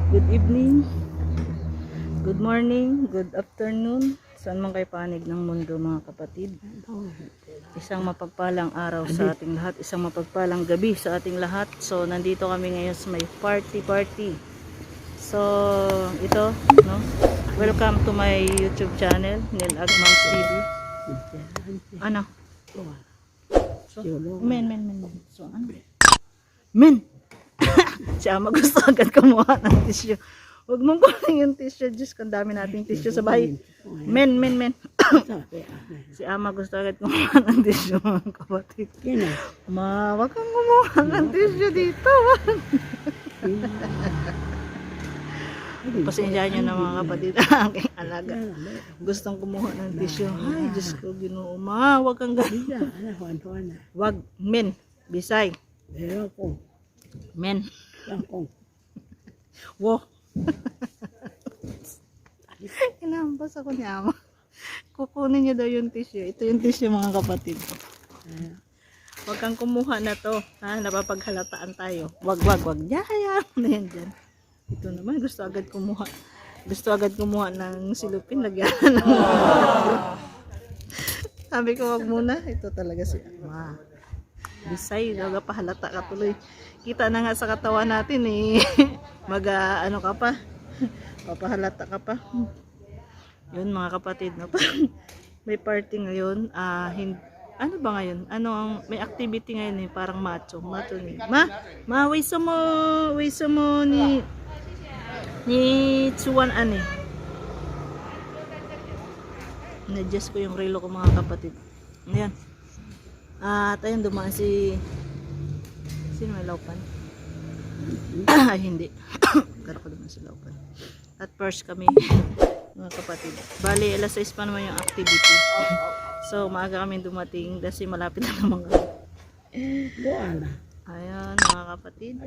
Good evening, good morning, good afternoon. Saan man kayo panig ng mundo mga kapatid. Isang mapagpalang araw sa ating lahat, isang mapagpalang gabi sa ating lahat. So nandito kami ngayon sa may party. So ito, no? Welcome to my YouTube channel, Neil Agmangs TV. Ano? So, men. So ano? Men! Si Ama gusto agad kumuha ng tissue. Huwag mong kunin yung tissue, Diyos, kung dami nating tissue sa bahay. Men. Si Ama gusto agad kumuha ng tissue, mga kapatid. Ma, wag kang kumuha ng tissue dito. Pasensyahan nyo na mga kapatid, aking alaga. Gustong kumuha ng tissue. Ay, Diyos ko, Ginoo. Ma, wag kang ganyan. Wag, men, bisay. Men. Wow. Inampas ako ni Ama. Kukunin niyo daw yung tissue. Ito yung tissue mga kapatid. Huwag kang kumuha na to. Ha? Napapaghalataan tayo. Wag. Yaya. Ano yan dyan? Ito naman. Gusto agad kumuha ng silupin. Lagyan ng sabi ko wag muna. Ito talaga si Ama. Bisay. Pahalata ka tuloy. Kita na nga sa katawan natin eh. Ano ka pa? Papahalata ka pa. Yun mga kapatid, no? May party ngayon. Ano ba ngayon? May activity ngayon eh, parang macho ni. Waiso mo ni Tsuwan ani. Na-adjust ko yung relo ko mga kapatid. Ayan. At ayun dumaan sino may laupan? Ay hindi. Karo ko dumaan si laupan. At first kami mga kapatid. Bali, alas 6 pa naman yung activity. So, maaga kami dumating kasi malapit na naman kami. Ayan, mga kapatid.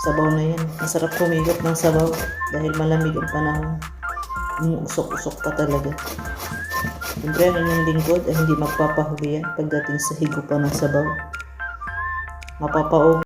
Sabaw na yan. Masarap humigop ng sabaw dahil malamig ang panahon. Usok-usok pa talaga. Siyempre, ang inyong lingkod ay hindi magpapahubi yan pagdating sa higupan ng sabaw. Mapapaog.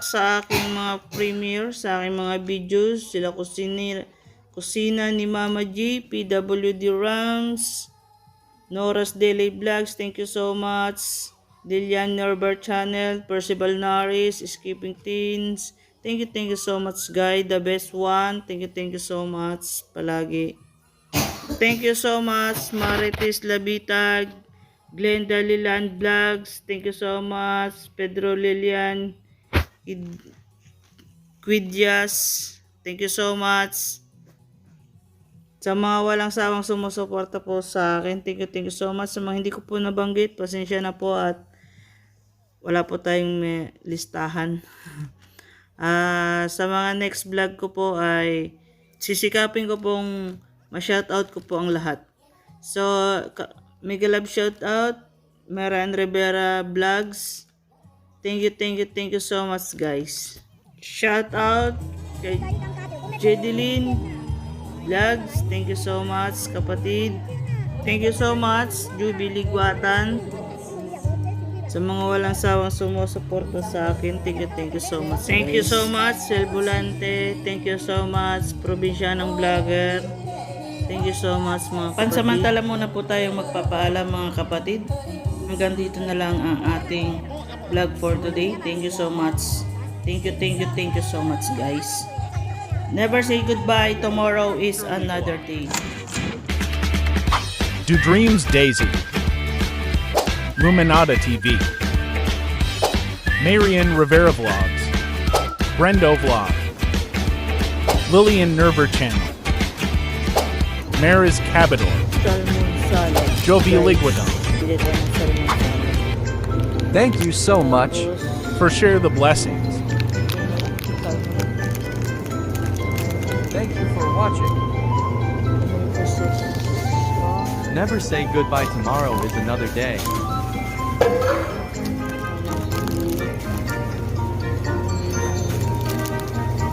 Sa aking mga premiere, sa aking mga videos, sila kusina ni Mama G, PWD Rams, Nora's Daily Vlogs, thank you so much. Dilian Norbert Channel, Percival Naris, Skipping Teens, thank you so much guys, the best one, thank you so much, palagi. Thank you so much, Marites Labitag, Glenda Lilan Vlogs, thank you so much, Pedro Lilian, Quidyas, thank you so much. Sa mga walang sawang sumusuporta po sa akin, thank you so much. Sa mga hindi ko po nabanggit, pasensya na po at wala po tayong listahan. Sa mga next vlog ko po ay sisikapin ko pong ma-shoutout ko po ang lahat. So, mega love shoutout, Maran Rivera Vlogs. Thank you so much guys. Shout out kay Jedeline Vlogs. Thank you so much kapatid. Thank you so much Jubilee Guatan. Sa mga walang sawang sumusuporta sa akin, thank you so much. Thank you so much Sel Volante. Thank you so much Probinsyanong Vlogger. Thank you so much mga kapatid. Pansamantala muna po tayong magpapaalam mga kapatid. Hanggang dito na lang ang ating vlog for today. Thank you so much. Thank you so much guys. Never say goodbye. Tomorrow is another day. Do Dreams Daisy, Ruminata TV, Marian Rivera Vlogs, Brendo Vlog, Lillian Nerver Channel, Maris Cabador, Jovi Liguidon. Thank you so much. For share the blessings. Thank you for watching. Never say goodbye. Tomorrow is another day.